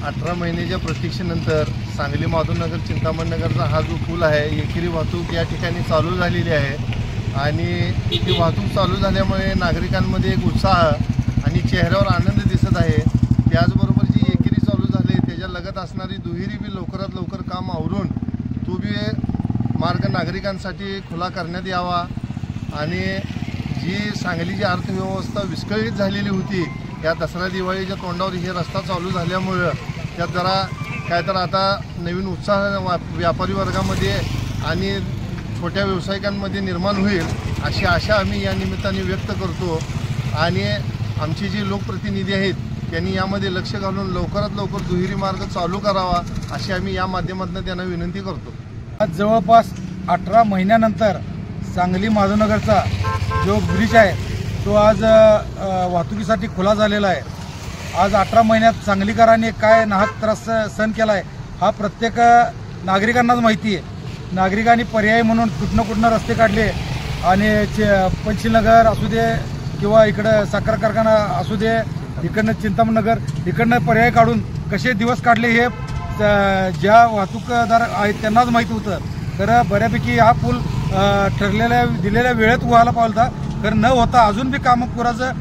18 महिन्याच्या प्रतीक्षेनंतर सांगली माधवनगर चिंतामणनगरचा हा जो पूल आहे एकेरी वाहतूक या ठिकाणी चालू झालेली आहे आणि ही वाहतूक चालू झाल्यामुळे नागरिकांमध्ये एक उत्साह आणि चेहऱ्यावर आनंद दिसत आहे। त्याचबरोबर जी एकेरी चालू झाली त्याच्या लगत असणारी दुहेरी बी लवकरात लवकर काम आवरून तो बी मार्ग नागरिकांसाठी खुला करण्यात यावा आणि जी सांगलीची अर्थव्यवस्था विस्कळीत झालेली होती या दसरा दिवाळीच्या तोंडावर हे रस्ता चालू झाल्यामुळे त्यात जरा काय तर आता नवीन उत्साह व्यापारी वर्गामध्ये आणि छोट्या व्यावसायिकांमध्ये निर्माण होईल अशी आशा आम्ही या निमित्ताने व्यक्त करतो आणि आमचे जे लोकप्रतिनिधी आहेत त्यांनी यामध्ये लक्ष घालून लवकरात लवकर दुहेरी मार्ग चालू करावा अशी आम्ही या माध्यमातून त्यांना विनंती करतो। आज जवळपास 18 महिन्यानंतर सांगली माधवनगरचा जो ब्रिज आहे तो आज वाहतुकीसाठी खुला झालेला आहे। आज 18 महिन्यात सांगलीकरांनी काय नाहक त्रास सहन केला आहे हा प्रत्येक नागरिकांनाच माहिती आहे। नागरिकांनी पर्याय म्हणून कुठनं रस्ते काढले आणि पंचशीलनगर असू दे किंवा इकडं साखर कारखाना असू दे इकडनं चिंतामणनगर इकडनं पर्याय काढून कसे दिवस काढले हे ज्या वाहतूकदार आहेत त्यांनाच माहीत होतं। तर बऱ्यापैकी हा पूल ठरलेल्या दिलेल्या वेळेत व्हायला पाहिजे होता तर न होता अजून बी कामं पुराचं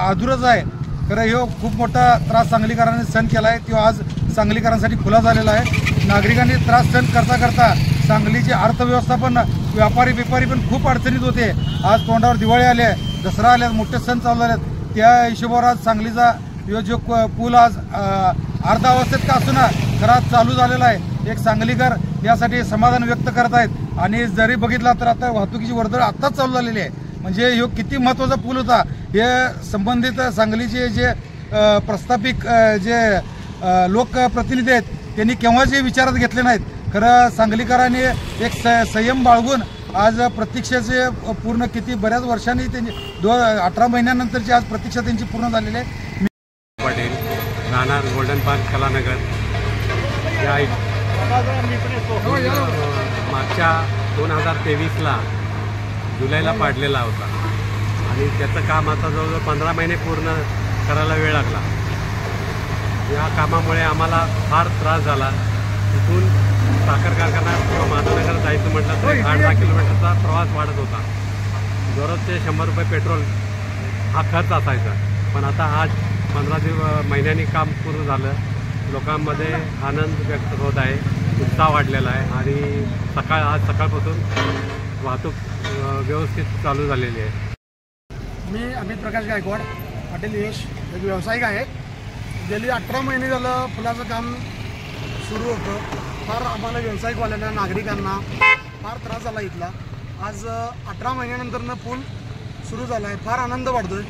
अधुरच आहे। तर हे खूप मोठा त्रास सांगलीकरांनी सहन केला आहे तो आज सांगलीकरांसाठी खुला झालेला आहे। नागरिकांनी त्रास सहन करता सांगलीची अर्थव्यवस्था पण व्यापारी पण खूप अडचणीत होते। आज तोंडावर दिवाळी आली आहे दसरा आले मोठे सण चालू झालेत त्या हिशोबावर आज सांगलीचा जो पूल आज अर्धा अवस्थेत का असून खराब चालू झालेला आहे। एक सांगलीकर यासाठी समाधान व्यक्त करत आहेत आणि जरी बघितला तर आता वाहतुकीची वर्दळ आत्ताच चालू झालेली आहे। म्हणजे ह्यो किती महत्त्वाचा पूल होता हे संबंधित सांगलीचे जे प्रस्थापिक जे लोकप्रतिनिधी आहेत त्यांनी केव्हाच हे विचारात घेतले नाहीत। खरं सांगलीकरांनी एक संयम बाळगून आज प्रतीक्षेचे पूर्ण किती बऱ्याच वर्षांनी त्यांची 18 महिन्यानंतरची आज प्रतीक्षा त्यांची पूर्ण झालेली आहे। पाटील राहणार गोल्डन पार्क कलानगर या मागच्या 2023ला जुलैला पाडलेला होता आणि त्याचं काम आता जवळजवळ 15 महिने पूर्ण करायला वेळ लागला। या कामामुळे आम्हाला फार त्रास झाला। तिथून साखर कारखाना किंवा माधवनगर जायचं म्हटलं तर 8-10 किलोमीटरचा प्रवास वाढत होता। दररोजचे 100 रुपये पेट्रोल हा खर्च असायचा पण आता आज 15 महिन्यांनी काम पूर्ण झालं। लोकांमध्ये आनंद व्यक्त होत आहे उत्साह वाढलेला आहे आणि आज सकाळपासून वाहतूक व्यवस्थित चालू झालेली आहे। मी अमित प्रकाश गायकवाड हॉटेल यश एक व्यावसायिक आहे। गेली 18 महिने झालं पुलाचं काम सुरू होतं। फार आम्हाला व्यावसायिकवाल्यांना नागरिकांना फार त्रास झाला इथला। आज 18 महिन्यानंतरनं पूल सुरू झाला आहे फार आनंद वाटतोय।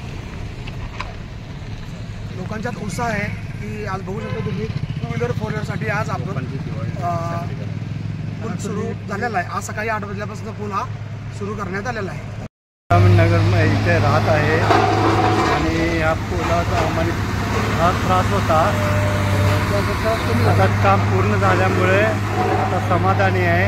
लोकांच्यात उत्साह आहे की आज बघू शकतो तुम्ही 2 व्हीलर 4 व्हीलरसाठी आज आपण पूल सुरू झालेला आहे। आज सकाळी 8 वाजल्यापासून पूल हा सुरू करण्यात आलेला आहे। नगर इथे राहत आहे आणि या पुलाचा आम्हाला फार त्रास होता। आता काम पूर्ण झाल्यामुळे आता समाधानी आहे।